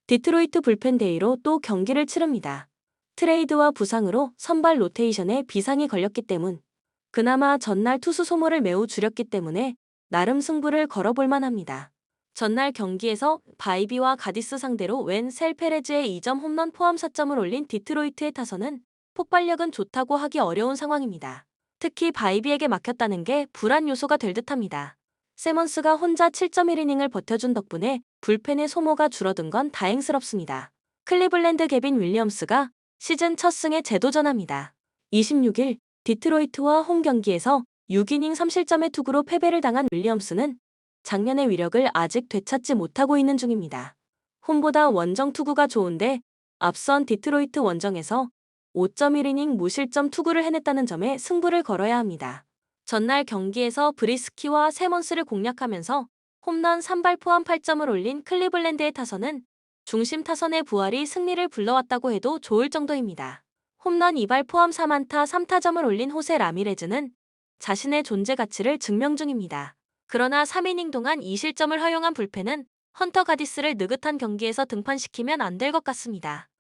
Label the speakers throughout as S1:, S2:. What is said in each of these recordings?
S1: 디트로이트 불펜 데이로 또 경기를 치릅니다. 트레이드와 부상으로 선발 로테이션에 비상이 걸렸기 때문 그나마 전날 투수 소모를 매우 줄였기 때문에 나름 승부를 걸어볼 만합니다. 전날 경기에서 바이비와 가디스 상대로 웬 셀페레즈의 2점 홈런 포함 4점을 올린 디트로이트의 타선은 폭발력은 좋다고 하기 어려운 상황입니다. 특히 바이비에게 막혔다는 게 불안 요소가 될 듯합니다. 세먼스가 혼자 7.1이닝을 버텨준 덕분에 불펜의 소모가 줄어든 건 다행스럽습니다. 클리블랜드 개빈 윌리엄스가 시즌 첫 승에 재도전합니다. 26일 디트로이트와 홈 경기에서 6이닝 3실점의 투구로 패배를 당한 윌리엄스는 작년의 위력을 아직 되찾지 못하고 있는 중입니다. 홈보다 원정 투구가 좋은데 앞선 디트로이트 원정에서 5.1이닝 무실점 투구를 해냈다는 점에 승부를 걸어야 합니다. 전날 경기에서 브리스키와 세먼스를 공략하면서 홈런 3발 포함 8점을 올린 클리블랜드의 타선은 중심 타선의 부활이 승리를 불러왔다고 해도 좋을 정도입니다. 홈런 2발 포함 4안타 3타점을 올린 호세 라미레즈는 자신의 존재 가치를 증명 중입니다. 그러나 3이닝 동안 2실점을 허용한 불펜은 헌터 가디스를 느긋한 경기에서 등판시키면 안 될 것 같습니다.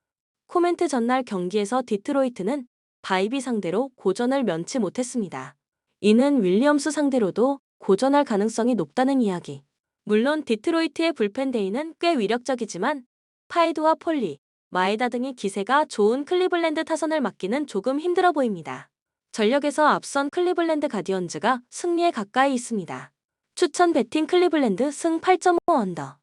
S1: 코멘트 전날 경기에서 디트로이트는 바이비 상대로 고전을 면치 못했습니다. 이는 윌리엄스 상대로도 고전할 가능성이 높다는 이야기. 물론 디트로이트의 불펜 데이는 꽤 위력적이지만 파이드와 폴리, 마에다 등의 기세가 좋은 클리블랜드 타선을 막기는 조금 힘들어 보입니다. 전력에서 앞선 클리블랜드 가디언즈가 승리에 가까이 있습니다. 추천 배팅 클리블랜드 승 8.5 언더.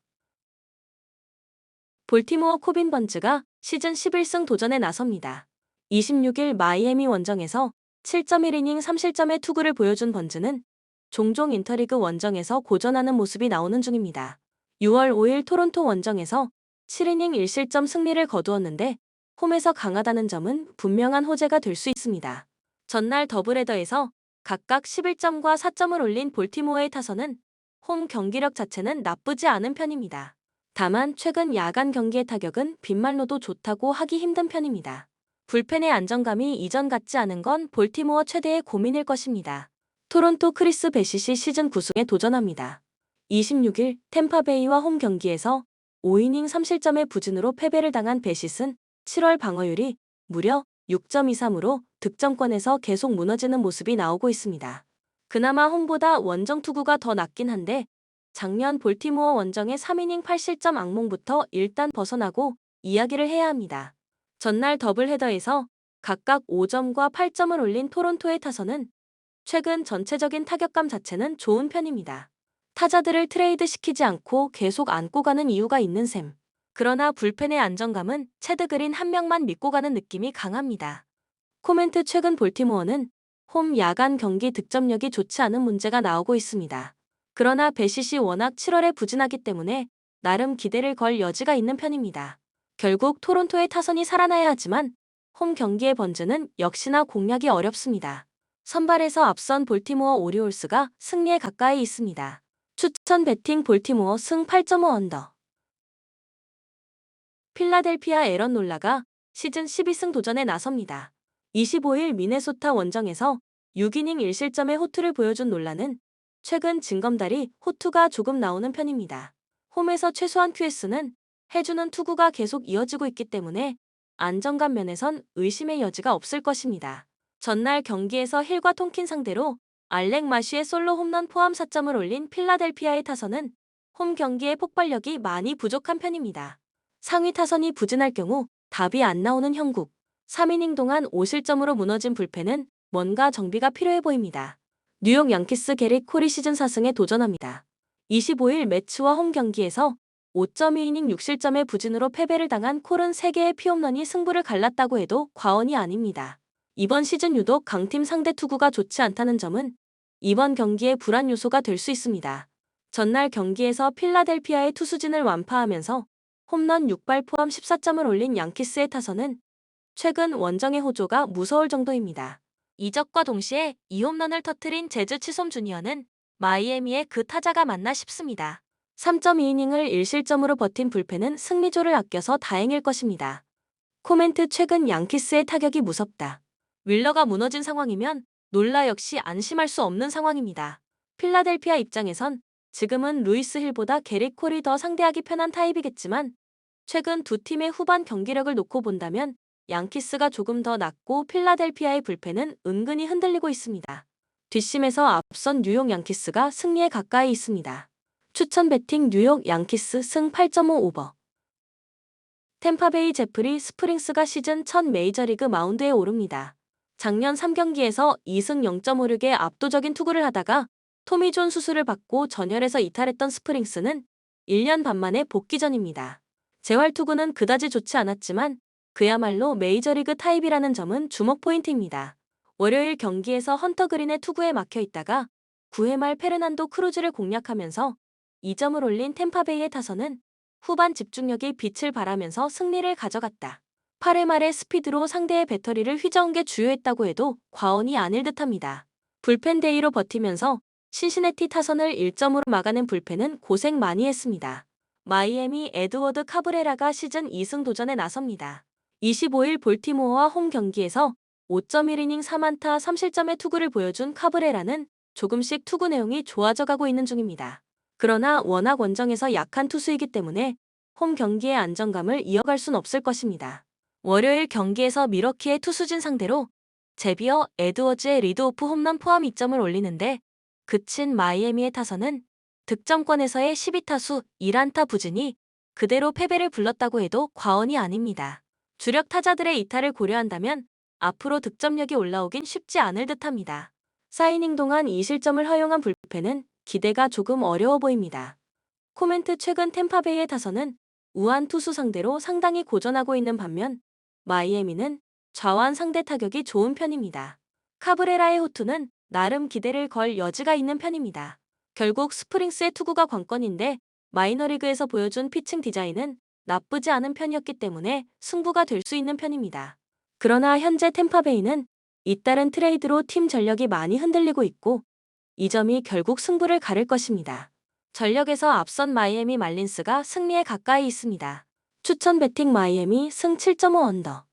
S1: 볼티모어 코빈 번즈가 시즌 11승 도전에 나섭니다. 26일 마이애미 원정에서 7.1이닝 3실점의 투구를 보여준 번즈는 종종 인터리그 원정에서 고전하는 모습이 나오는 중입니다. 6월 5일 토론토 원정에서 7이닝 1실점 승리를 거두었는데 홈에서 강하다는 점은 분명한 호재가 될 수 있습니다. 전날 더블헤더에서 각각 11점과 4점을 올린 볼티모어의 타선은 홈 경기력 자체는 나쁘지 않은 편입니다. 다만 최근 야간 경기의 타격은 빗말로도 좋다고 하기 힘든 편입니다. 불펜의 안정감이 이전 같지 않은 건 볼티모어 최대의 고민일 것입니다. 토론토 크리스 베시시 시즌 9승에 도전합니다. 26일 템파베이와 홈 경기에서 5이닝 3실점의 부진으로 패배를 당한 베시스는 7월 방어율이 무려 6.23으로 득점권에서 계속 무너지는 모습이 나오고 있습니다. 그나마 홈보다 원정 투구가 더 낫긴 한데 작년 볼티모어 원정의 3이닝 8실점 악몽부터 일단 벗어나고 이야기를 해야 합니다. 전날 더블헤더에서 각각 5점과 8점을 올린 토론토의 타선은 최근 전체적인 타격감 자체는 좋은 편입니다. 타자들을 트레이드 시키지 않고 계속 안고 가는 이유가 있는 셈. 그러나 불펜의 안정감은 체드 그린 한 명만 믿고 가는 느낌이 강합니다. 코멘트 최근 볼티모어는 홈 야간 경기 득점력이 좋지 않은 문제가 나오고 있습니다. 그러나 베시시 워낙 7월에 부진하기 때문에 나름 기대를 걸 여지가 있는 편입니다. 결국 토론토의 타선이 살아나야 하지만 홈 경기의 번즈는 역시나 공략이 어렵습니다. 선발에서 앞선 볼티모어 오리올스가 승리에 가까이 있습니다. 추천 배팅 볼티모어 승 8.5 언더. 필라델피아 에런 놀라가 시즌 12승 도전에 나섭니다. 25일 미네소타 원정에서 6이닝 1실점의 호투를 보여준 놀라는 최근 징검다리 호투가 조금 나오는 편입니다. 홈에서 최소한 QS는 해주는 투구가 계속 이어지고 있기 때문에 안정감 면에선 의심의 여지가 없을 것입니다. 전날 경기에서 힐과 톰킨 상대로 알렉 마쉬의 솔로 홈런 포함 4점을 올린 필라델피아의 타선은 홈 경기의 폭발력이 많이 부족한 편입니다. 상위 타선이 부진할 경우 답이 안 나오는 형국. 3이닝 동안 5실점으로 무너진 불펜은 뭔가 정비가 필요해 보입니다. 뉴욕 양키스 게릿 콜이 시즌 4승에 도전합니다. 25일 매츠와 홈 경기에서 5.2이닝 6실점의 부진으로 패배를 당한 콜은 3개의 피홈런이 승부를 갈랐다고 해도 과언이 아닙니다. 이번 시즌 유독 강팀 상대 투구가 좋지 않다는 점은 이번 경기의 불안 요소가 될 수 있습니다. 전날 경기에서 필라델피아의 투수진을 완파하면서 홈런 6발 포함 14점을 올린 양키스의 타선은 최근 원정의 호조가 무서울 정도입니다. 이적과 동시에 2홈런을 터뜨린 제즈 치솜 주니어는 마이애미의 그 타자가 맞나 싶습니다. 3.2이닝을 1실점으로 버틴 불펜은 승리조를 아껴서 다행일 것입니다. 코멘트 최근 양키스의 타격이 무섭다. 윌러가 무너진 상황이면 놀라 역시 안심할 수 없는 상황입니다. 필라델피아 입장에선 지금은 루이스 힐보다 게릿 콜이 더 상대하기 편한 타입이겠지만 최근 두 팀의 후반 경기력을 놓고 본다면 양키스가 조금 더 낫고 필라델피아의 불펜은 은근히 흔들리고 있습니다. 뒷심에서 앞선 뉴욕 양키스가 승리에 가까이 있습니다. 추천 배팅 뉴욕 양키스 승 8.5 오버. 템파베이 제프리 스프링스가 시즌 첫 메이저리그 마운드에 오릅니다. 작년 3경기에서 2승 0.56의 압도적인 투구를 하다가 토미존 수술을 받고 전열에서 이탈했던 스프링스는 1년 반 만에 복귀 전입니다. 재활 투구는 그다지 좋지 않았지만 그야말로 메이저리그 타입이라는 점은 주목 포인트입니다. 월요일 경기에서 헌터 그린의 투구에 막혀 있다가 9회 말 페르난도 크루즈를 공략하면서 2점을 올린 템파베이의 타선은 후반 집중력이 빛을 발하면서 승리를 가져갔다. 8회 말에 스피드로 상대의 배터리를 휘저은 게 주요했다고 해도 과언이 아닐 듯합니다. 불펜 데이로 버티면서 신시내티 타선을 1점으로 막아낸 불펜은 고생 많이 했습니다. 마이애미 에드워드 카브레라가 시즌 2승 도전에 나섭니다. 25일 볼티모어와 홈 경기에서 5.1이닝 4안타 3실점의 투구를 보여준 카브레라는 조금씩 투구 내용이 좋아져가고 있는 중입니다. 그러나 워낙 원정에서 약한 투수이기 때문에 홈 경기의 안정감을 이어갈 순 없을 것입니다. 월요일 경기에서 미러키의 투수진 상대로 제비어 에드워즈의 리드오프 홈런 포함 2점을 올리는데 그친 마이애미의 타선은 득점권에서의 12타수 1안타 부진이 그대로 패배를 불렀다고 해도 과언이 아닙니다. 주력 타자들의 이탈을 고려한다면 앞으로 득점력이 올라오긴 쉽지 않을 듯합니다. 4이닝 동안 2실점을 허용한 불펜은 기대가 조금 어려워 보입니다. 코멘트 최근 템파베이의 타선은 우한 투수 상대로 상당히 고전하고 있는 반면 마이애미는 좌완 상대 타격이 좋은 편입니다. 카브레라의 호투는 나름 기대를 걸 여지가 있는 편입니다. 결국 스프링스의 투구가 관건인데 마이너리그에서 보여준 피칭 디자인은 나쁘지 않은 편이었기 때문에 승부가 될 수 있는 편입니다. 그러나 현재 템파베이는 잇따른 트레이드로 팀 전력이 많이 흔들리고 있고 이 점이 결국 승부를 가를 것입니다. 전력에서 앞선 마이애미 말린스가 승리에 가까이 있습니다. 추천 배팅 마이애미 승 7.5 언더.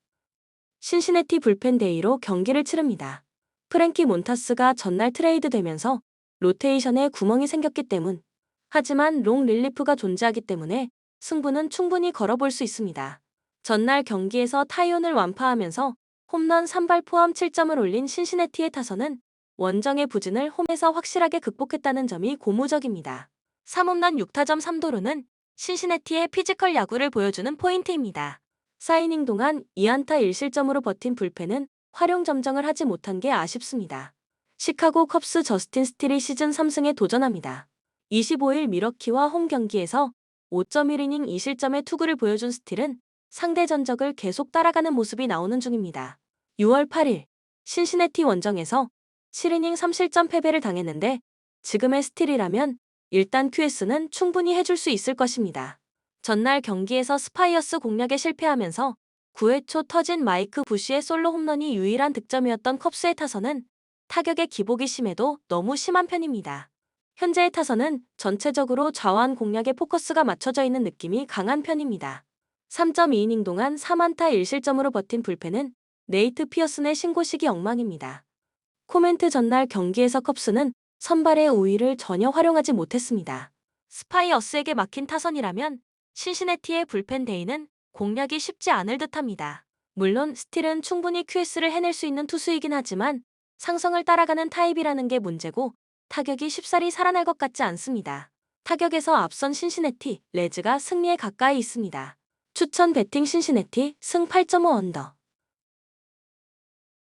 S1: 신시내티 불펜 데이로 경기를 치릅니다. 프랭키 몬타스가 전날 트레이드 되면서 로테이션에 구멍이 생겼기 때문. 하지만 롱 릴리프가 존재하기 때문에 승부는 충분히 걸어볼 수 있습니다. 전날 경기에서 타이온을 완파하면서 홈런 3발 포함 7점을 올린 신시내티의 타선은 원정의 부진을 홈에서 확실하게 극복했다는 점이 고무적입니다. 3홈런 6타점 3도루는 신시내티의 피지컬 야구를 보여주는 포인트입니다. 4이닝 동안 2안타 1실점으로 버틴 불펜은 활용 점정을 하지 못한 게 아쉽습니다. 시카고 컵스 저스틴 스틸이 시즌 3승에 도전합니다. 25일 미러키와 홈 경기에서 5.1이닝 2실점의 투구를 보여준 스틸은 상대 전적을 계속 따라가는 모습이 나오는 중입니다. 6월 8일 신시내티 원정에서 7이닝 3실점 패배를 당했는데 지금의 스틸이라면 일단 QS는 충분히 해줄 수 있을 것입니다. 전날 경기에서 스파이어스 공략에 실패하면서 9회 초 터진 마이크 부시의 솔로 홈런이 유일한 득점이었던 컵스의 타선은 타격의 기복이 심해도 너무 심한 편입니다. 현재의 타선은 전체적으로 좌완 공략에 포커스가 맞춰져 있는 느낌이 강한 편입니다. 3.2이닝 동안 3안타 1실점으로 버틴 불펜은 네이트 피어슨의 신고식이 엉망입니다. 코멘트 전날 경기에서 컵스는 선발의 우위를 전혀 활용하지 못했습니다. 스파이어스에게 막힌 타선이라면 신시내티의 불펜 데이는 공략이 쉽지 않을 듯합니다. 물론 스틸은 충분히 QS를 해낼 수 있는 투수이긴 하지만 상성을 따라가는 타입이라는 게 문제고 타격이 쉽사리 살아날 것 같지 않습니다. 타격에서 앞선 신시내티, 레즈가 승리에 가까이 있습니다. 추천 배팅 신시내티 승 8.5 언더.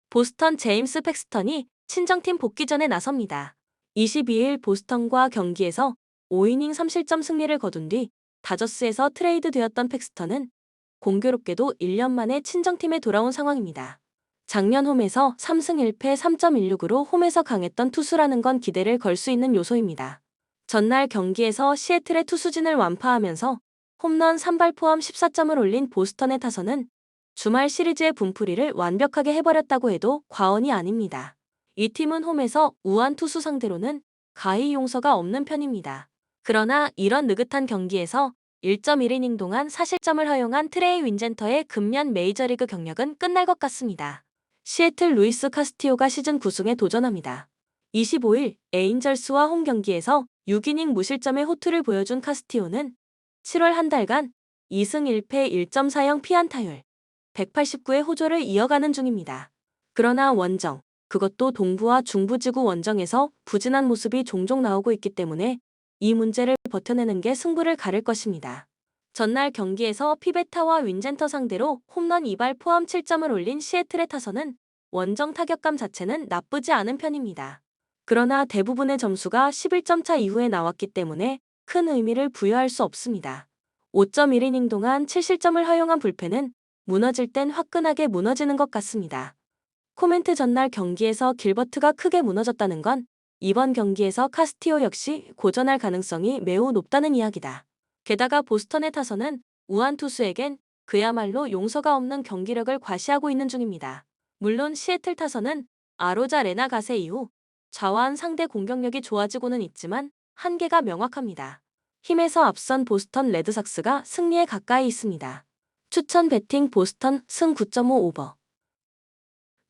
S1: 보스턴 제임스 팩스턴이 친정팀 복귀전에 나섭니다. 22일 보스턴과 경기에서 5이닝 3실점 승리를 거둔 뒤 다저스에서 트레이드 되었던 팩스턴은 공교롭게도 1년 만에 친정팀에 돌아온 상황입니다. 작년 홈에서 3승 1패 3.16으로 홈에서 강했던 투수라는 건 기대를 걸 수 있는 요소입니다. 전날 경기에서 시애틀의 투수진을 완파하면서 홈런 3발 포함 14점을 올린 보스턴의 타선은 주말 시리즈의 분풀이를 완벽하게 해버렸다고 해도 과언이 아닙니다. 이 팀은 홈에서 우한 투수 상대로는 가히 용서가 없는 편입니다. 그러나 이런 느긋한 경기에서 1.1이닝 동안 4실점을 허용한 트레이 윈젠터의 금년 메이저리그 경력은 끝날 것 같습니다. 시애틀 루이스 카스티오가 시즌 9승에 도전합니다. 25일 에인절스와 홈 경기에서 6이닝 무실점의 호투를 보여준 카스티오는 7월 한 달간 2승 1패 1.40 피안타율, 189의 호조를 이어가는 중입니다. 그러나 원정, 그것도 동부와 중부지구 원정에서 부진한 모습이 종종 나오고 있기 때문에 이 문제를 버텨내는 게 승부를 가를 것입니다. 전날 경기에서 피베타와 윈젠터 상대로 홈런 2발 포함 7점을 올린 시애틀의 타선은 원정 타격감 자체는 나쁘지 않은 편입니다. 그러나 대부분의 점수가 11점 차 이후에 나왔기 때문에 큰 의미를 부여할 수 없습니다. 5.1이닝 동안 7실점을 허용한 불펜은 무너질 땐 화끈하게 무너지는 것 같습니다. 코멘트 전날 경기에서 길버트가 크게 무너졌다는 건 이번 경기에서 카스티오 역시 고전할 가능성이 매우 높다는 이야기다. 게다가 보스턴의 타선은 우한 투수에겐 그야말로 용서가 없는 경기력을 과시하고 있는 중입니다. 물론 시애틀 타선은 아로자 레나 가세 이후 좌완 상대 공격력이 좋아지고는 있지만 한계가 명확합니다. 힘에서 앞선 보스턴 레드삭스가 승리에 가까이 있습니다. 추천 배팅 보스턴 승 9.5 오버.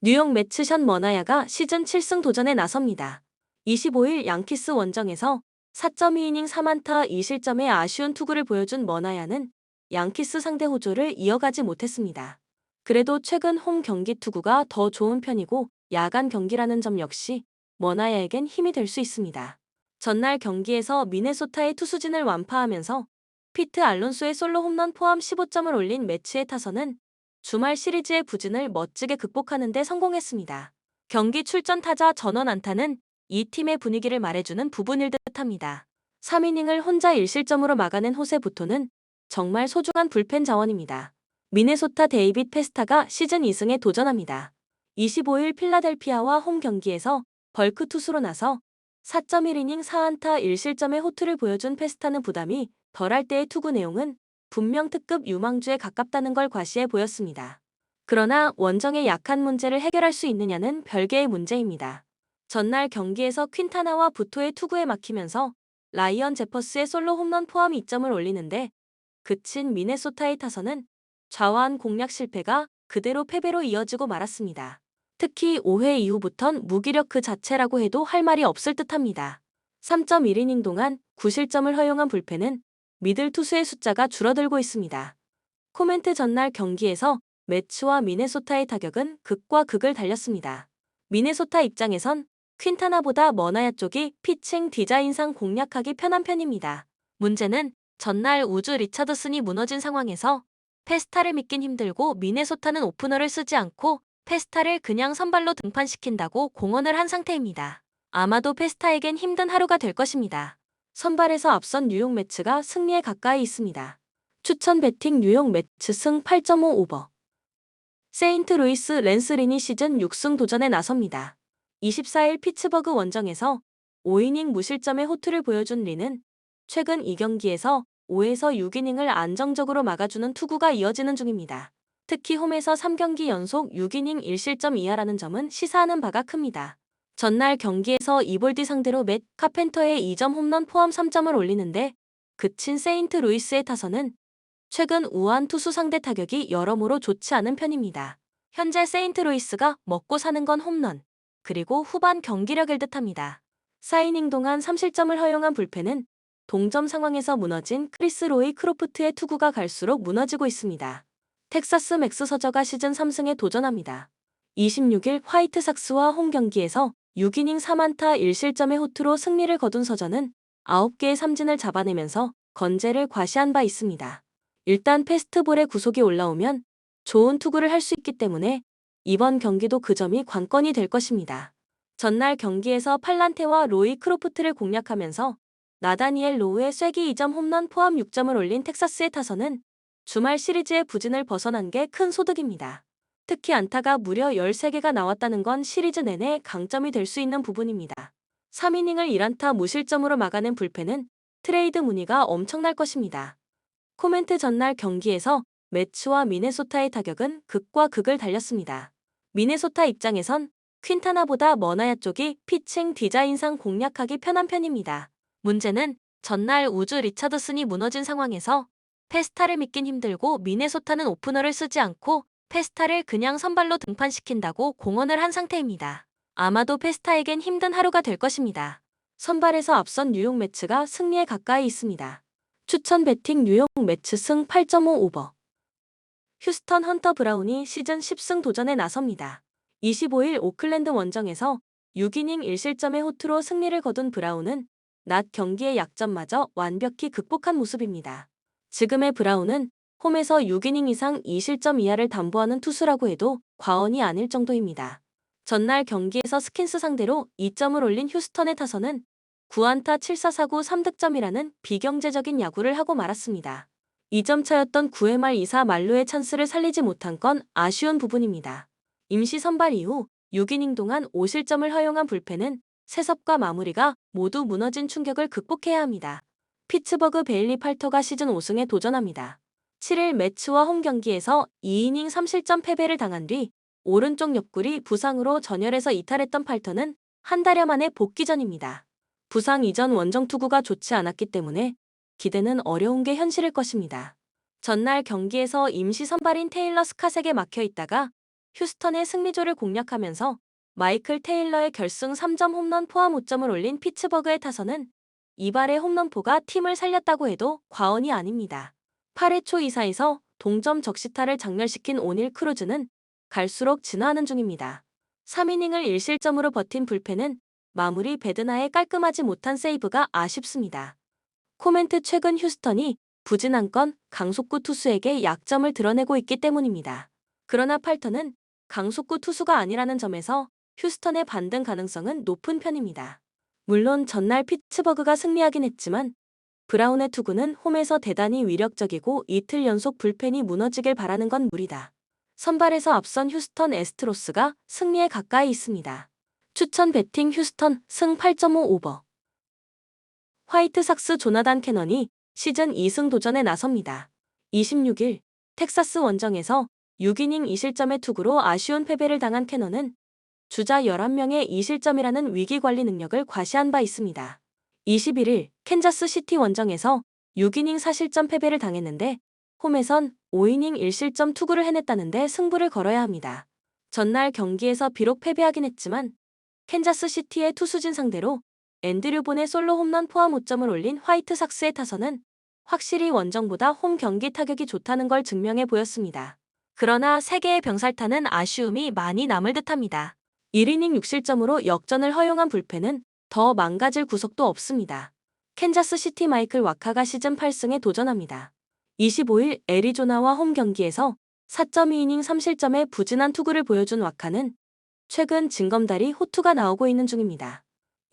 S1: 뉴욕 매츠 션 머나야가 시즌 7승 도전에 나섭니다. 25일 양키스 원정에서 4.2이닝 3안타 2실점의 아쉬운 투구를 보여준 머나야는 양키스 상대 호조를 이어가지 못했습니다. 그래도 최근 홈 경기 투구가 더 좋은 편이고 야간 경기라는 점 역시 머나야에겐 힘이 될 수 있습니다. 전날 경기에서 미네소타의 투수진을 완파하면서 피트 알론소의 솔로 홈런 포함 15점을 올린 매츠의 타선은 주말 시리즈의 부진을 멋지게 극복하는 데 성공했습니다. 경기 출전 타자 전원 안타는 이 팀의 분위기를 말해주는 부분일 듯합니다. 3이닝을 혼자 1실점으로 막아낸 호세 부토는 정말 소중한 불펜 자원입니다. 미네소타 데이빗 페스타가 시즌 2승에 도전합니다. 25일 필라델피아와 홈 경기에서 벌크 투수로 나서 4.1이닝 4안타 1실점의 호투를 보여준 페스타는 부담이 덜할 때의 투구 내용은 분명 특급 유망주에 가깝다는 걸 과시해 보였습니다. 그러나 원정의 약한 문제를 해결할 수 있느냐는 별개의 문제입니다. 전날 경기에서 퀸타나와 부토의 투구에 막히면서 라이언 제퍼스의 솔로 홈런 포함 2점을 올리는데 그친 미네소타의 타선은 좌완 공략 실패가 그대로 패배로 이어지고 말았습니다. 특히 5회 이후부턴 무기력 그 자체라고 해도 할 말이 없을 듯합니다. 3.1이닝 동안 9실점을 허용한 불펜은 미들 투수의 숫자가 줄어들고 있습니다. 코멘트 전날 경기에서 매츠와 미네소타의 타격은 극과 극을 달렸습니다. 미네소타 입장에선 퀸타나보다 머나야 쪽이 피칭 디자인상 공략하기 편한 편입니다. 문제는 전날 우주 리차드슨이 무너진 상황에서 페스타를 믿긴 힘들고 미네소타는 오프너를 쓰지 않고 페스타를 그냥 선발로 등판시킨다고 공언을 한 상태입니다. 아마도 페스타에겐 힘든 하루가 될 것입니다. 선발에서 앞선 뉴욕 매츠가 승리에 가까이 있습니다. 추천 배팅 뉴욕 매츠 승 8.5 오버. 세인트루이스 랜스 린이 시즌 6승 도전에 나섭니다. 24일 피츠버그 원정에서 5이닝 무실점의 호투를 보여준 린은 최근 2경기에서 5에서 6이닝을 안정적으로 막아주는 투구가 이어지는 중입니다. 특히 홈에서 3경기 연속 6이닝 1실점 이하라는 점은 시사하는 바가 큽니다. 전날 경기에서 이볼디 상대로 맷 카펜터의 2점 홈런 포함 3점을 올리는데 그친 세인트루이스의 타선은 최근 우한 투수 상대 타격이 여러모로 좋지 않은 편입니다. 현재 세인트루이스가 먹고 사는 건 홈런, 그리고 후반 경기력일 듯합니다. 4이닝 동안 3실점을 허용한 불펜은 동점 상황에서 무너진 크리스 로이 크로프트의 투구가 갈수록 무너지고 있습니다. 텍사스 맥스 서저가 시즌 3승에 도전합니다. 26일 화이트삭스와 홈 경기에서 6이닝 3안타 1실점의 호투로 승리를 거둔 서저는 9개의 삼진을 잡아내면서 건재를 과시한 바 있습니다. 일단 패스트볼에 구속이 올라오면 좋은 투구를 할 수 있기 때문에 이번 경기도 그 점이 관건이 될 것입니다. 전날 경기에서 팔란테와 로이 크로프트를 공략하면서 나다니엘 로우의 쐐기 2점 홈런 포함 6점을 올린 텍사스의 타선은 주말 시리즈의 부진을 벗어난 게 큰 소득입니다. 특히 안타가 무려 13개가 나왔다는 건 시리즈 내내 강점이 될 수 있는 부분입니다. 3이닝을 1안타 무실점으로 막아낸 불펜은 트레이드 문의가 엄청날 것입니다. 코멘트 전날 경기에서 매츠와 미네소타의 타격은 극과 극을 달렸습니다. 미네소타 입장에선 퀸타나보다 머나야 쪽이 피칭 디자인상 공략하기 편한 편입니다. 문제는 전날 우주 리차드슨이 무너진 상황에서 페스타를 믿긴 힘들고 미네소타는 오프너를 쓰지 않고 페스타를 그냥 선발로 등판시킨다고 공언을 한 상태입니다. 아마도 페스타에겐 힘든 하루가 될 것입니다. 선발에서 앞선 뉴욕 매츠가 승리에 가까이 있습니다. 추천 배팅 뉴욕 매츠 승 8.5 오버. 휴스턴 헌터 브라운이 시즌 10승 도전에 나섭니다. 25일 오클랜드 원정에서 6이닝 1실점의 호투로 승리를 거둔 브라운은 낮 경기의 약점마저 완벽히 극복한 모습입니다. 지금의 브라운은 홈에서 6이닝 이상 2실점 이하를 담보하는 투수라고 해도 과언이 아닐 정도입니다. 전날 경기에서 스킨스 상대로 2점을 올린 휴스턴의 타선은 9안타 7사사구 3득점이라는 비경제적인 야구를 하고 말았습니다. 2점 차였던 9회 말 2사 만루의 찬스를 살리지 못한 건 아쉬운 부분입니다. 임시 선발 이후 6이닝 동안 5실점을 허용한 불펜은 세섭과 마무리가 모두 무너진 충격을 극복해야 합니다. 피츠버그 베일리 팔터가 시즌 5승에 도전합니다. 7일 매츠와 홈 경기에서 2이닝 3실점 패배를 당한 뒤 오른쪽 옆구리 부상으로 전열에서 이탈했던 팔터는 한 달여 만에 복귀 전입니다. 부상 이전 원정 투구가 좋지 않았기 때문에 기대는 어려운 게 현실일 것입니다. 전날 경기에서 임시 선발인 테일러 스캇에게 막혀 있다가 휴스턴의 승리조를 공략하면서 마이클 테일러의 결승 3점 홈런 포함 5점을 올린 피츠버그의 타선은 이발의 홈런포가 팀을 살렸다고 해도 과언이 아닙니다. 8회 초 2사에서 동점 적시타를 장렬시킨 오닐 크루즈는 갈수록 진화하는 중입니다. 3이닝을 1실점으로 버틴 불펜은 마무리 베드나의 깔끔하지 못한 세이브가 아쉽습니다. 코멘트 최근 휴스턴이 부진한 강속구 투수에게 약점을 드러내고 있기 때문입니다. 그러나 팔터는 강속구 투수가 아니라는 점에서 휴스턴의 반등 가능성은 높은 편입니다. 물론 전날 피츠버그가 승리하긴 했지만 브라운의 투구는 홈에서 대단히 위력적이고 이틀 연속 불펜이 무너지길 바라는 건 무리다. 선발에서 앞선 휴스턴 애스트로스가 승리에 가까이 있습니다. 추천 배팅 휴스턴 승 8.5 오버. 화이트삭스 조나단 캐넌이 시즌 2승 도전에 나섭니다. 26일 텍사스 원정에서 6이닝 2실점의 투구로 아쉬운 패배를 당한 캐넌은 주자 11명의 2실점이라는 위기관리 능력을 과시한 바 있습니다. 21일 캔자스 시티 원정에서 6이닝 4실점 패배를 당했는데 홈에선 5이닝 1실점 투구를 해냈다는데 승부를 걸어야 합니다. 전날 경기에서 비록 패배하긴 했지만 캔자스 시티의 투수진 상대로 앤드류 본의 솔로 홈런 포함 5점을 올린 화이트삭스의 타선은 확실히 원정보다 홈 경기 타격이 좋다는 걸 증명해 보였습니다. 그러나 3개의 병살타는 아쉬움이 많이 남을 듯합니다. 1이닝 6실점으로 역전을 허용한 불펜은 더 망가질 구석도 없습니다. 캔자스 시티 마이클 와카가 시즌 8승에 도전합니다. 25일 애리조나와 홈 경기에서 4.2이닝 3실점의 부진한 투구를 보여준 와카는 최근 징검다리 호투가 나오고 있는 중입니다.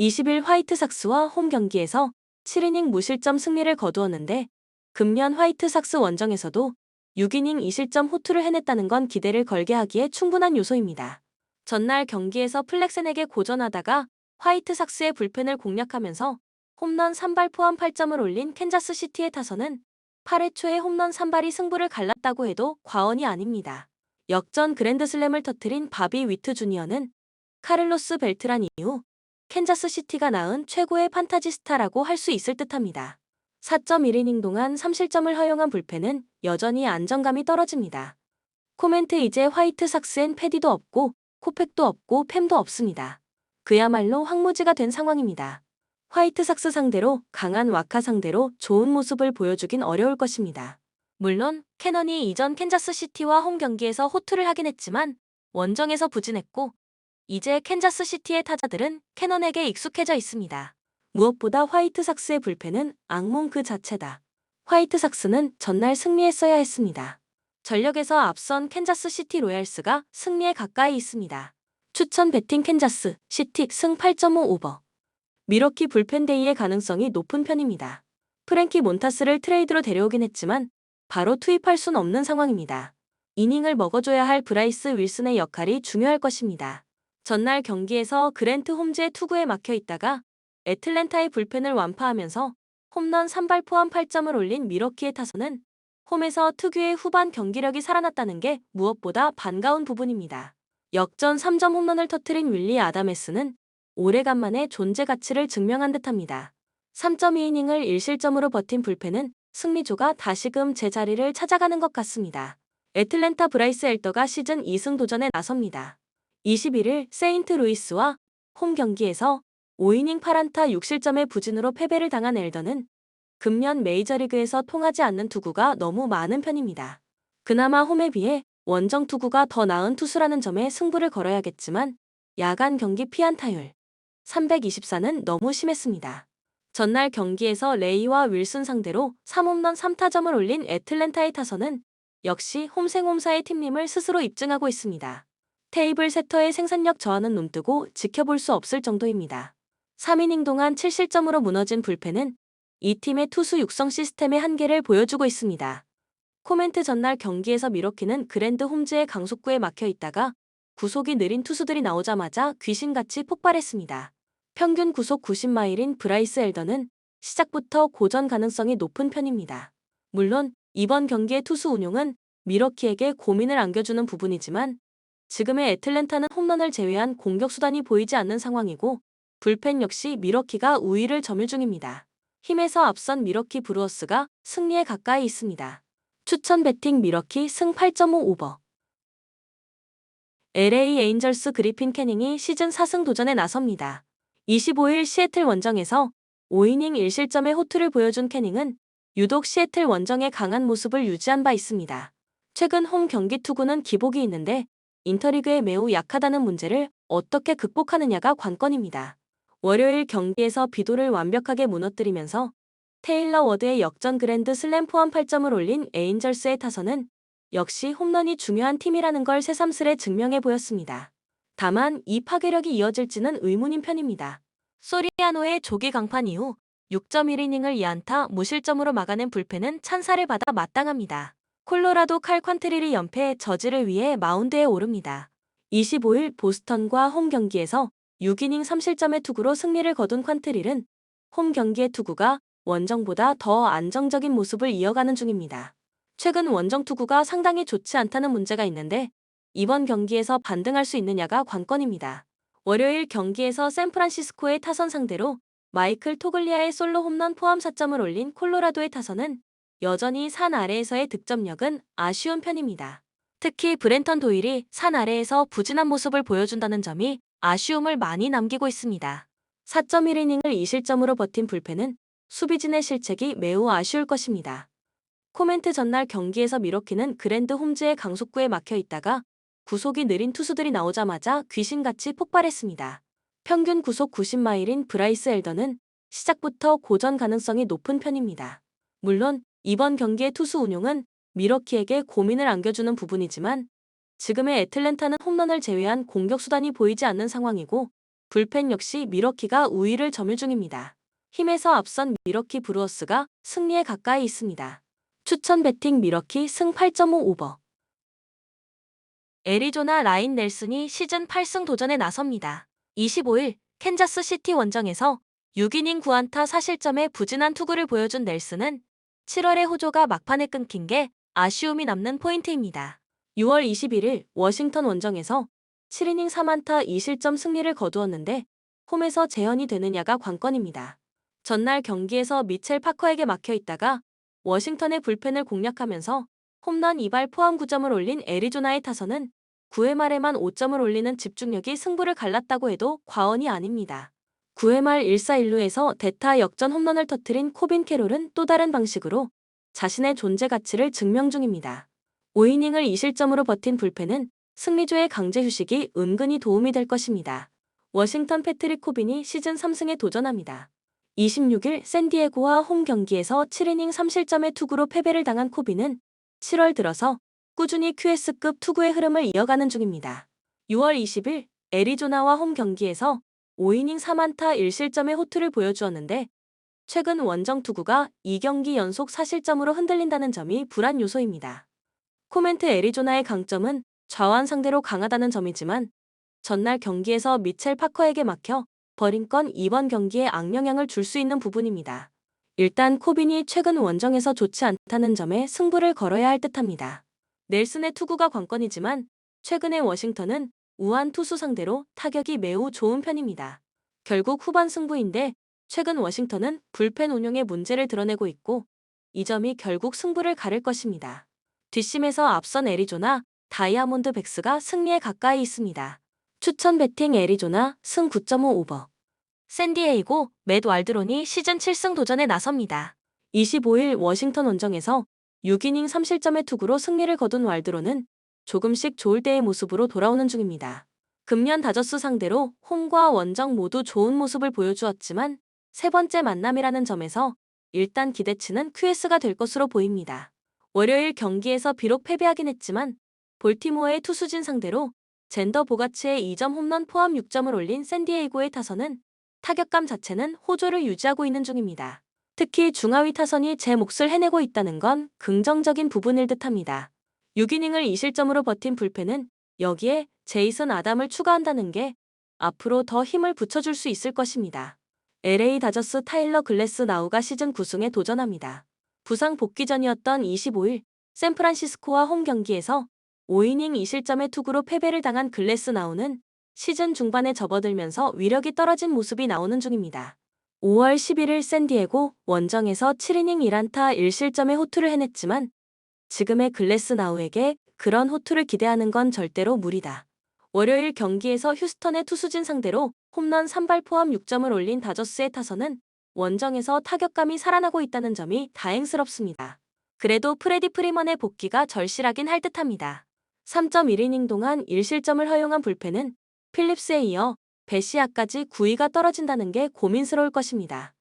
S1: 20일 화이트삭스와 홈 경기에서 7이닝 무실점 승리를 거두었는데 금년 화이트삭스 원정에서도 6이닝 2실점 호투를 해냈다는 건 기대를 걸게 하기에 충분한 요소입니다. 전날 경기에서 플렉센에게 고전하다가 화이트삭스의 불펜을 공략하면서 홈런 3발 포함 8점을 올린 캔자스 시티의 타선은 8회 초에 홈런 3발이 승부를 갈랐다고 해도 과언이 아닙니다. 역전 그랜드슬램을 터뜨린 바비 위트 주니어는 카를로스 벨트란 이후 캔자스 시티가 낳은 최고의 판타지 스타라고 할 수 있을 듯합니다. 4.1이닝 동안 3실점을 허용한 불펜은 여전히 안정감이 떨어집니다. 코멘트 이제 화이트삭스엔 패디도 없고 코팩도 없고 팸도 없습니다. 그야말로 황무지가 된 상황입니다. 화이트삭스 상대로 강한 와카 상대로 좋은 모습을 보여주긴 어려울 것입니다. 물론 캐넌이 이전 캔자스 시티와 홈 경기에서 호투를 하긴 했지만 원정에서 부진했고 이제 캔자스 시티의 타자들은 캐넌에게 익숙해져 있습니다. 무엇보다 화이트삭스의 불펜은 악몽 그 자체다. 화이트삭스는 전날 승리했어야 했습니다. 전력에서 앞선 캔자스 시티 로얄스가 승리에 가까이 있습니다. 추천 배팅 캔자스 시티 승 8.5 오버. 미러키 불펜 데이의 가능성이 높은 편입니다. 프랭키 몬타스를 트레이드로 데려오긴 했지만 바로 투입할 순 없는 상황입니다. 이닝을 먹어줘야 할 브라이스 윌슨의 역할이 중요할 것입니다. 전날 경기에서 그랜트 홈즈의 투구에 막혀 있다가 애틀랜타의 불펜을 완파하면서 홈런 3발 포함 8점을 올린 미러키의 타선은 홈에서 특유의 후반 경기력이 살아났다는 게 무엇보다 반가운 부분입니다. 역전 3점 홈런을 터뜨린 윌리 아다메스는 오래간만에 존재 가치를 증명한 듯합니다. 3.2이닝을 1실점으로 버틴 불펜은 승리조가 다시금 제자리를 찾아가는 것 같습니다. 애틀랜타 브라이스 엘더가 시즌 2승 도전에 나섭니다. 21일 세인트루이스와 홈 경기에서 5이닝 8안타 6실점의 부진으로 패배를 당한 엘더는 금년 메이저리그에서 통하지 않는 투구가 너무 많은 편입니다. 그나마 홈에 비해 원정 투구가 더 나은 투수라는 점에 승부를 걸어야겠지만 야간 경기 피안타율 324는 너무 심했습니다. 전날 경기에서 레이와 윌슨 상대로 3홈런 3타점을 올린 애틀랜타의 타선은 역시 홈생홈사의 팀임을 스스로 입증하고 있습니다. 테이블 세터의 생산력 저하는 눈뜨고 지켜볼 수 없을 정도입니다. 3이닝 동안 7실점으로 무너진 불펜은 이 팀의 투수 육성 시스템의 한계를 보여주고 있습니다. 코멘트 전날 경기에서 미러키는 그랜드 홈즈의 강속구에 막혀 있다가 구속이 느린 투수들이 나오자마자 귀신같이 폭발했습니다. 평균 구속 90마일인 브라이스 엘더는 시작부터 고전 가능성이 높은 편입니다. 물론 이번 경기의 투수 운용은 미러키에게 고민을 안겨주는 부분이지만 지금의 애틀랜타는 홈런을 제외한 공격 수단이 보이지 않는 상황이고 불펜 역시 미러키가 우위를 점유 중입니다. 힘에서 앞선 미러키 브루어스가 승리에 가까이 있습니다. 추천 배팅 미러키 승 8.5 오버. LA 에인절스 그리핀 캐닝이 시즌 4승 도전에 나섭니다. 25일 시애틀 원정에서 5이닝 1실점의 호투를 보여준 캐닝은 유독 시애틀 원정의 강한 모습을 유지한 바 있습니다. 최근 홈 경기 투구는 기복이 있는데 인터리그에 매우 약하다는 문제를 어떻게 극복하느냐가 관건입니다. 월요일 경기에서 비도를 완벽하게 무너뜨리면서 테일러 워드의 역전 그랜드 슬램 포함 8점을 올린 에인절스의 타선은 역시 홈런이 중요한 팀이라는 걸 새삼스레 증명해 보였습니다. 다만 이 파괴력이 이어질지는 의문인 편입니다. 소리아노의 조기 강판 이후 6.1이닝을 2안타 무실점으로 막아낸 불펜은 찬사를 받아 마땅합니다. 콜로라도 칼 콴트리리 연패 저지를 위해 마운드에 오릅니다. 25일 보스턴과 홈 경기에서 6이닝 3실점의 투구로 승리를 거둔 콴트릴은 홈 경기의 투구가 원정보다 더 안정적인 모습을 이어가는 중입니다. 최근 원정 투구가 상당히 좋지 않다는 문제가 있는데 이번 경기에서 반등할 수 있느냐가 관건입니다. 월요일 경기에서 샌프란시스코의 타선 상대로 마이클 토글리아의 솔로 홈런 포함 4점을 올린 콜로라도의 타선은 여전히 산 아래에서의 득점력은 아쉬운 편입니다. 특히 브랜턴 도일이 산 아래에서 부진한 모습을 보여준다는 점이 아쉬움을 많이 남기고 있습니다. 4.1이닝을 2실점으로 버틴 불펜은 수비진의 실책이 매우 아쉬울 것입니다. 코멘트 전날 경기에서 미러키는 그랜드 홈즈의 강속구에 막혀 있다가 구속이 느린 투수들이 나오자마자 귀신같이 폭발했습니다. 평균 구속 90마일인 브라이스 엘더는 시작부터 고전 가능성이 높은 편입니다. 물론 이번 경기의 투수 운용은 미러키에게 고민을 안겨주는 부분이지만 지금의 애틀랜타는 홈런을 제외한 공격 수단이 보이지 않는 상황이고 불펜 역시 미러키가 우위를 점유 중입니다. 힘에서 앞선 미러키 브루어스가 승리에 가까이 있습니다. 추천 배팅 미러키 승 8.5 오버. 애리조나 라인 넬슨이 시즌 8승 도전에 나섭니다. 25일 캔자스 시티 원정에서 6이닝 9안타 4실점의 부진한 투구를 보여준 넬슨은 7월의 호조가 막판에 끊긴 게 아쉬움이 남는 포인트입니다. 6월 21일 워싱턴 원정에서 7이닝 3안타 2실점 승리를 거두었는데 홈에서 재현이 되느냐가 관건입니다. 전날 경기에서 미첼 파커에게 막혀 있다가 워싱턴의 불펜을 공략하면서 홈런 2발 포함 9점을 올린 애리조나의 타선은 9회 말에만 5점을 올리는 집중력이 승부를 갈랐다고 해도 과언이 아닙니다. 9회 말 1사1루에서 대타 역전 홈런을 터뜨린 코빈 캐롤은 또 다른 방식으로 자신의 존재 가치를 증명 중입니다. 5이닝을 2실점으로 버틴 불펜은 승리조의 강제 휴식이 은근히 도움이 될 것입니다. 워싱턴 패트릭 코빈이 시즌 3승에 도전합니다. 26일 샌디에고와 홈 경기에서 7이닝 3실점의 투구로 패배를 당한 코빈은 7월 들어서 꾸준히 QS급 투구의 흐름을 이어가는 중입니다. 6월 20일 애리조나와 홈 경기에서 5이닝 3안타 1실점의 호투를 보여주었는데 최근 원정 투구가 2경기 연속 4실점으로 흔들린다는 점이 불안 요소입니다. 코멘트 애리조나의 강점은 좌완 상대로 강하다는 점이지만 전날 경기에서 미첼 파커에게 막혀 버린 건 이번 경기에 악영향을 줄 수 있는 부분입니다. 일단 코빈이 최근 원정에서 좋지 않다는 점에 승부를 걸어야 할 듯합니다. 넬슨의 투구가 관건이지만 최근의 워싱턴은 우한 투수 상대로 타격이 매우 좋은 편입니다. 결국 후반 승부인데 최근 워싱턴은 불펜 운용에 문제를 드러내고 있고 이 점이 결국 승부를 가를 것입니다. 뒷심에서 앞선 애리조나 다이아몬드백스가 승리에 가까이 있습니다. 추천 배팅 애리조나 승 9.5 오버. 샌디에이고 맷 왈드론이 시즌 7승 도전에 나섭니다. 25일 워싱턴 원정에서 6이닝 3실점의 투구로 승리를 거둔 왈드로는 조금씩 좋을 때의 모습으로 돌아오는 중입니다. 금년 다저스 상대로 홈과 원정 모두 좋은 모습을 보여주었지만 세 번째 만남이라는 점에서 일단 기대치는 QS가 될 것으로 보입니다. 월요일 경기에서 비록 패배하긴 했지만 볼티모어의 투수진 상대로 젠더 보가츠의 2점 홈런 포함 6점을 올린 샌디에이고의 타선은 타격감 자체는 호조를 유지하고 있는 중입니다. 특히 중하위 타선이 제 몫을 해내고 있다는 건 긍정적인 부분일 듯합니다. 6이닝을 2실점으로 버틴 불펜은 여기에 제이슨 아담을 추가한다는 게 앞으로 더 힘을 붙여줄 수 있을 것입니다. LA 다저스 타일러 글래스나우가 시즌 9승에 도전합니다. 부상 복귀 전이었던 25일 샌프란시스코와 홈 경기에서 5이닝 2실점의 투구로 패배를 당한 글래스나우는 시즌 중반에 접어들면서 위력이 떨어진 모습이 나오는 중입니다. 5월 11일 샌디에고 원정에서 7이닝 1안타 1실점의 호투를 해냈지만 지금의 글래스나우에게 그런 호투를 기대하는 건 절대로 무리다. 월요일 경기에서 휴스턴의 투수진 상대로 홈런 3발 포함 6점을 올린 다저스의 타선은 원정에서 타격감이 살아나고 있다는 점이 다행스럽습니다. 그래도 프레디 프리먼의 복귀가 절실하긴 할 듯합니다. 3.1이닝 동안 1실점을 허용한 불펜은 필립스에 이어 베시아까지 9위가 떨어진다는 게 고민스러울 것입니다.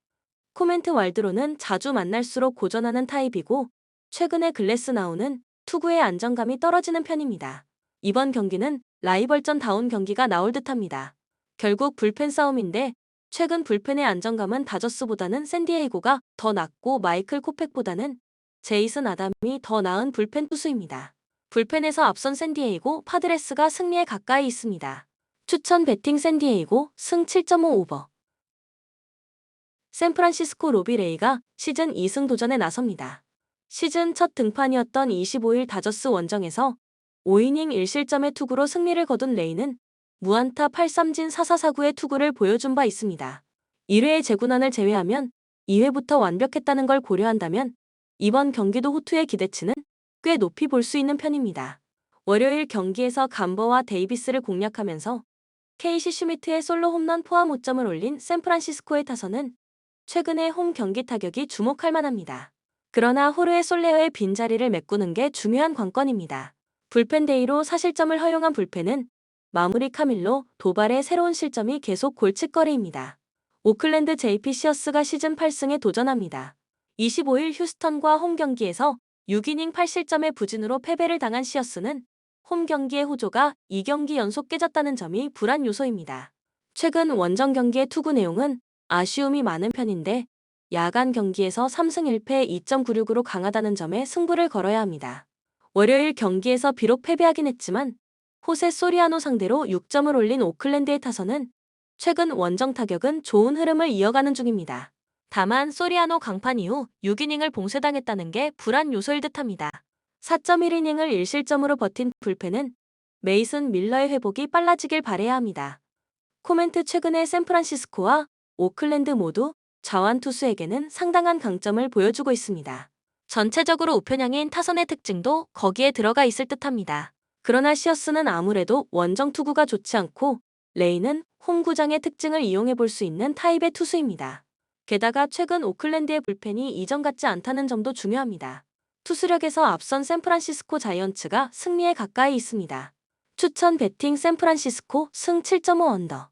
S1: 코멘트 왈드로는 자주 만날수록 고전하는 타입이고 최근에 글래스나우는 투구의 안정감이 떨어지는 편입니다. 이번 경기는 라이벌전다운 경기가 나올 듯합니다. 결국 불펜 싸움인데 최근 불펜의 안정감은 다저스보다는 샌디에이고가 더 낮고 마이클 코펙보다는 제이슨 아담이 더 나은 불펜 투수입니다. 불펜에서 앞선 샌디에이고 파드레스가 승리에 가까이 있습니다. 추천 배팅 샌디에이고 승 7.5 오버. 샌프란시스코 로비레이가 시즌 2승 도전에 나섭니다. 시즌 첫 등판이었던 25일 다저스 원정에서 5이닝 1실점의 투구로 승리를 거둔 레이는 무안타 8삼진 4사사구의 투구를 보여준 바 있습니다. 1회의 재구난을 제외하면 2회부터 완벽했다는 걸 고려한다면 이번 경기도 호투의 기대치는 꽤 높이 볼 수 있는 편입니다. 월요일 경기에서 감버와 데이비스를 공략하면서 케이시 슈미트의 솔로 홈런 포함 5점을 올린 샌프란시스코의 타선은 최근의 홈 경기 타격이 주목할 만합니다. 그러나 호르헤 솔레어의 빈자리를 메꾸는 게 중요한 관건입니다. 불펜 데이로 4실점을 허용한 불펜은 마무리 카밀로 도발의 새로운 실점이 계속 골칫거리입니다. 오클랜드 JP 시어스가 시즌 8승에 도전합니다. 25일 휴스턴과 홈 경기에서 6이닝 8실점의 부진으로 패배를 당한 시어스는 홈 경기의 호조가 2경기 연속 깨졌다는 점이 불안 요소입니다. 최근 원정 경기의 투구 내용은 아쉬움이 많은 편인데 야간 경기에서 3승 1패 2.96으로 강하다는 점에 승부를 걸어야 합니다. 월요일 경기에서 비록 패배하긴 했지만 호세 소리아노 상대로 6점을 올린 오클랜드의 타선은 최근 원정 타격은 좋은 흐름을 이어가는 중입니다. 다만 소리아노 강판 이후 6이닝을 봉쇄당했다는 게 불안 요소일 듯합니다. 4.1이닝을 1실점으로 버틴 불펜은 메이슨 밀러의 회복이 빨라지길 바라야 합니다. 코멘트 최근에 샌프란시스코와 오클랜드 모두 좌완 투수에게는 상당한 강점을 보여주고 있습니다. 전체적으로 우편향인 타선의 특징도 거기에 들어가 있을 듯합니다. 그러나 시어스는 아무래도 원정 투구가 좋지 않고 레이는 홈구장의 특징을 이용해 볼 수 있는 타입의 투수입니다. 게다가 최근 오클랜드의 불펜이 이전 같지 않다는 점도 중요합니다. 투수력에서 앞선 샌프란시스코 자이언츠가 승리에 가까이 있습니다. 추천 배팅 샌프란시스코 승 7.5 언더.